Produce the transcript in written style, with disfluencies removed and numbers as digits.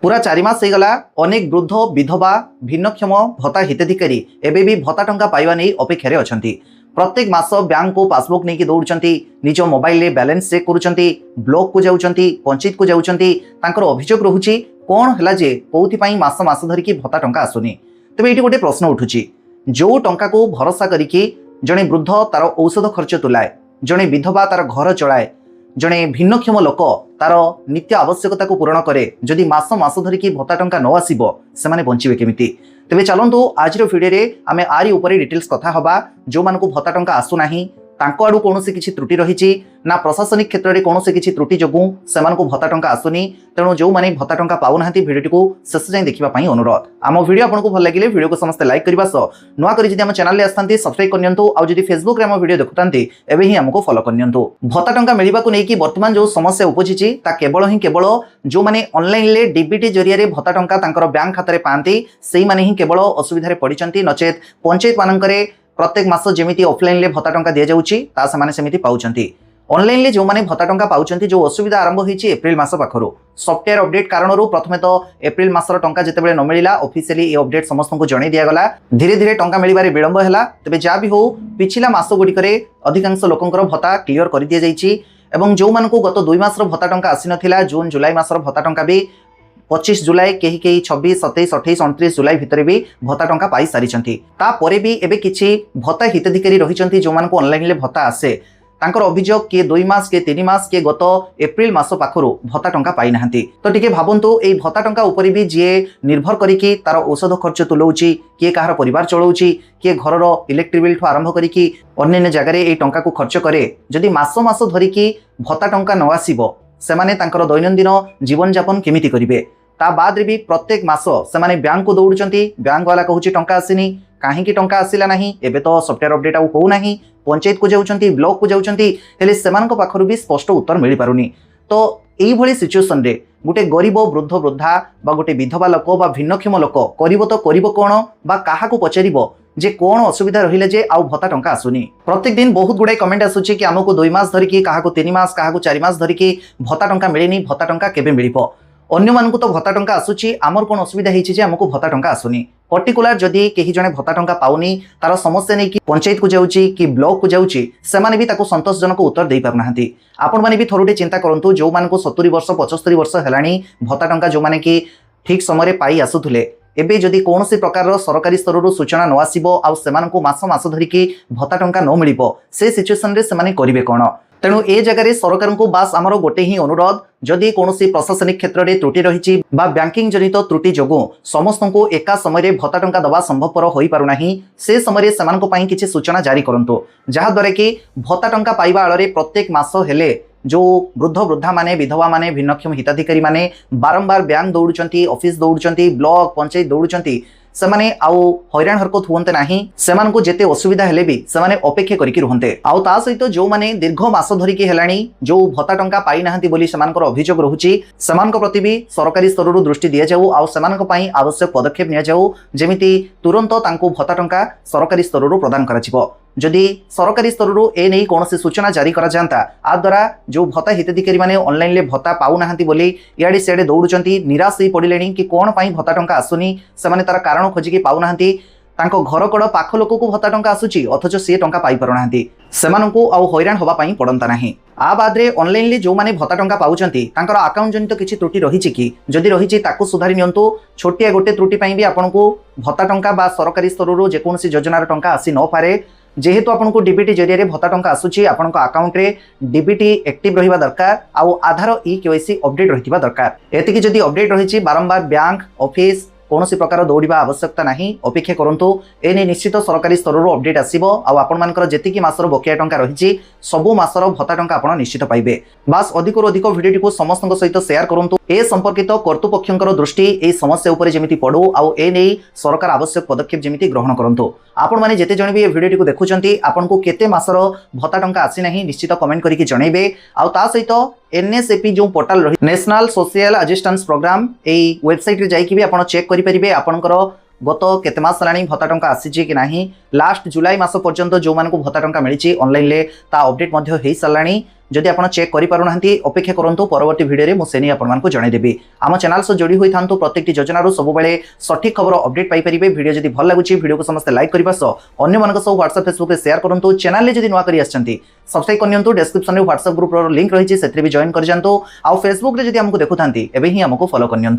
पूरा 4 मास हो गला अनेक वृद्ध विधवा भिन्नक्षम भत्ता हिताधिकारी एबे भी भत्ता टंका पाइबा नहीं अपेक्षारे अछंती। प्रत्येक मास बैंक को पासबुक नहीं दौड़ुंट निज मोबाइल रे बैलेंस चेक करुंट ब्लॉक को जाउंट पंचायत को जाउंट तांकर अभियोग रहुची कौन है जे कौथि मास मास धरिकी भत्ता टंका आसुनी। तेबे ये गोटे प्रश्न उठुची जो टंका को भरोसा करिकी जड़े वृद्ध तार औषध खर्च तुलाए, जड़े विधवा तार घर चलाए, जड़े भिन्नक्षम लोक तार नित्य आवश्यकता को पूरण करे जदि मास मास धरिकी भत्ता टंका न आसीबो सेमाने बंचिबे केमिति। तेबे चलंतु आज वीडियो रे आमे आरी ऊपर डिटेल्स कथा हबा जो मानको भत्ता टंका आसु नाही तांको आडू कोनोसी किछि त्रुटि रहिछि ना प्रशासनिक क्षेत्र रे कोनोसी किछि त्रुटि जगु सेमानको भत्ता टंका आसुनी। तेणु जो माने भत्ता टंका पाउ नाहंती भिडियो को शेष जाय देखिबा पई अनुरोध। आम वीडियो आपनको भल लागिले वीडियो को समस्त लाइक करबा सो नुवा करी जदि हम चैनल ले आस्थांती सब्सक्राइब करनियंतु आ जदि फेसबुक रे हम वीडियो देखुतांती एबे ही हमको फॉलो करनियंतु। भत्ता टंका मिलिबा को नै कि वर्तमान जो समस्या उपजिछि ता केवल जो माने ऑनलाइन ले डीबीटी जरिया रे भत्ता टंका तांकर बैंक खाता रे पांती सेही माने ही केवल असुविधा रे पडिचंती नचेत पंचायत मानकरे प्रत्येक मास जेमिति ऑफलाइन ले भत्ता टंका दिया जाउची ता समाने सेमिति पाउचंती। ऑनलाइन ले जो माने भत्ता टंका पाउचंती जो असुविधा आरंभ होईची एप्रिल मास पाखरु सॉफ्टवेयर अपडेट कारणरू प्रथमे तो एप्रिल मासर टंका जेतेबेले न मिलिला ऑफिशियली ए अपडेट समस्त को जणे दिया गला। धीरे धीरे टंका मिलिबारे विलंब हैला। तबे जा भी हो पिछिला मास गुडी करे अधिकांश लोकंकर भत्ता क्लियर करि दिया जाईची एवं जो मानको गत 2 मासर भत्ता टंका आसी नथिला जून जुलाई मासर भत्ता टंका भी 25 जुलाई कहीं 26 27 28 29 जुलाई भितर भी भत्ता टंका पाई सारी तापर भी एबे किछि भत्ता हिताधिकारी रहिचंती जो मानको ऑनलाइन ले भत्ता आसे तांकर अभियोग किए 2 मास के 3 मास के गत एप्रिल मास पाखरु भत्ता टंका पाई नाहंती। तो टिके भाबंतु एई भत्ता टंका ऊपर भी जे निर्भर करिकी तार औषध खर्च तुलौची किए काहर परिवार चलौची किए घरर इलेक्ट्रिक बिल ठु आरंभ करिकी अन्य जगह रे एई टंका को खर्च करे जदि मास मास धरिकी भत्ता टंका न आसीबो सेमाने तांकर दैनंदिन जीवन यापन केमिति करिवे। ता बाद रे भी प्रत्येक मास सेमाने बैंक को दौड़ुचंती बैंक वाला कहूची टंका आसीनी काहेकि टंका आसिला नाही एबे तो सॉफ्टवेयर अपडेट आउ हो नाही पंचायत को जाउचंती ब्लॉक को जाउचंती हेले सेमानक पाखरु भी स्पष्ट उत्तर मिली पारुनी। तो एई भली सिचुएशन रे गोटे गरीब वृद्ध वृद्धा बा गोटे विधवा लोक बा भिन्नक्षम लोक करिवो तो करिवो कोन बा काहाकू पचारिबो जे कोन असुविधा रहिले जे आउ भत्ता टंका आसुनी। प्रत्येक दिन बहुत गुडे कमेंट आसुची कि हमको 2 मास धरिकी काहाकू 3 मास काहाकू 4 मास धरिकी भत्ता टंका मिलेनी भत्ता टंका केबे मिलिबो अन्य मानकु तो भत्ता टंका आसुची आमर कोन असुविधा हेछि जे हमको भत्ता टंका आसुनी। पर्टिकुलर जदि केही जने भत्ता टंका पाउनी तार समस्या नै कि पंचायत को जाउची कि ब्लॉक को जाउची सेमाने भी ताको संतोषजनक उत्तर देई पारनाहंती। आपण माने भी थोरुटे चिंता करंतु जो मानकु 70 वर्ष 75 वर्ष हेलाणी भत्ता टंका जो माने कि ठीक समय पाई आसुथुले एबे जदि कोनोसी प्रकार सरकारी स्तर सूचना न आसीबो आ सेमानकु मास मास धरिकी भत्ता टंका न मिलिबो से सिचुएशन रे सेमाने करिवे कोन। तेणु ए जगह सरकार को बास आमर गोटे ही अनुरोध जदि कौनसी प्रशासनिक क्षेत्र में त्रुटि रही बैंकिंग जनित त्रुटि जोगु समस्त को एका समय भत्ता टंका दवा संभवपर हो पारुना से समय से किसी सूचना जारी करंतु जहा द्वारा कि भत्ता टंका पाइबा आଳରେ प्रत्येक मास हेले जो वृद्ध वृद्धा माने विधवा माने भिन्नक्षम हिताधिकारी माने बारंबार बैंक दौड़ुचंती ऑफिस दौड़ुचंती ब्लॉक पंचायत दौड़ुचंती सेमाने आउ हैरान हरकत हुंते नाही सेमान को जेते असुविधा हेले भी सेमाने अपेक्षा करिकि रुहंते आउ ता सहित जो माने दीर्घ मास धरिकी हेलाणी जो भत्ता टंका पाई नाहंती बोली सेमानकर अभियोग रहुची सेमानक प्रति भी सरकारी स्तर दृष्टि दिया जाऊ आउ सेमानक पई आवश्यक पदक्षेप निया जाऊ जेमिति तुरंत तांको भत्ता टंका सरकारी स्तर प्रदान कराजिवो। जदि सरकारी स्तर ए नहीं कौन सूचना जारी करा जांता आ द्वारा जो भत्ता हिताधिकारी माने ऑनलाइन ले भत्ता पाउ नाहंती बोली इयाडे सियाडे दौड़ुचंती निराश होई पडिलेनी कि कोन पई भत्ता टंका आसुनी सेमाने तार कारण खोजिकी पाउ नाहंती तांको घर कड़ पाख लोक को भत्ता टंका आसुची अथच से टंका पाई पारु नाहंती सेमानंकु आउ हैरान होबा पई पडंता नाही। आ बाद रे ऑनलाइन ले जो माने भत्ता टंका पाउचंती तांकर अकाउंट जनित किछि त्रुटि रहिछि कि जदि रहिछि ताकू सुधारि नियंतु छोटिया गोटे त्रुटि पई भी आपनकु भत्ता टंका बा सरकारी स्तर जे कोनसी योजनार टंका आसी न पारे जेहेतु आपको डीबीटी जरिए भत्ता टंका आसूची आपण अकाउंट रे डीबीटी एक्टिव रहिबा दरकार आउ आधार ई-केवाईसी अपडेट रहिबा दरकार। एतिकी जदि अपडेट रहिछि बारंबार बैंक ऑफिस कौनसी प्रकार दौड़ा आवश्यकता नहीं अपेक्षा करंतु एने निश्चित सरकारी स्तर अपडेट आसीबो आ आपण मानकर जेतिकी मासर बकिया टंका रहिछि सबु मासर भत्ता टंका आपण निश्चित पाइबे। बास अधिक अधिक भिडियो को समस्त सहित शेयर करंतु ए संपर्कित कर्तृपक्षर दृष्टि ए समस्या उपरे जेमिति पड़ू आउ ए नै सरकार आवश्यक पदक्षेप जेमिति ग्रहण करंतु। आपण माने जेते जण भी ए भिडियो को देखुचंती आपनको केते मासर भत्ता टंका आसी नाही निश्चित कमेंट करिकि जणैबे आउ ता सहित एनएसएपी जो पोर्टल रही नेशनल सोशल असिस्टेंस प्रोग्राम ए वेबसाइट रे जाइकि भी आपण चेक करि परिबे आपनकर गत केते मास हेलाणी भत्ता टंका आसीची कि नाही लास्ट जुलाई मास पर्यंत जो मानको भत्ता टंका मिलिची ऑनलाइन ले ता अपडेट मध्ये हेई सलाणी जदि आप चेक करें अपेक्षा करूँ परवर्ती भिडियो में मुझे आपको जनईदेवी आम चैनल सह जोड़ी होता प्रत्येक योजनार सब सठिक खबर अपडेट पाइपर भिडियो जब भल लगुच भिडियो को समस्त लाइक करने सह अन्य व्हाट्सएप फेसबुक शेयर करूँ चैनल जब नुआ कर सब्सक्राइब करनी डिस्क्रिप्शन में व्हाट्सएप ग्रुप लिंक रही है भी जॉइन कर जातु आ फेसबुक जब आमको देखुं एवं ही आमको फॉलो करनी।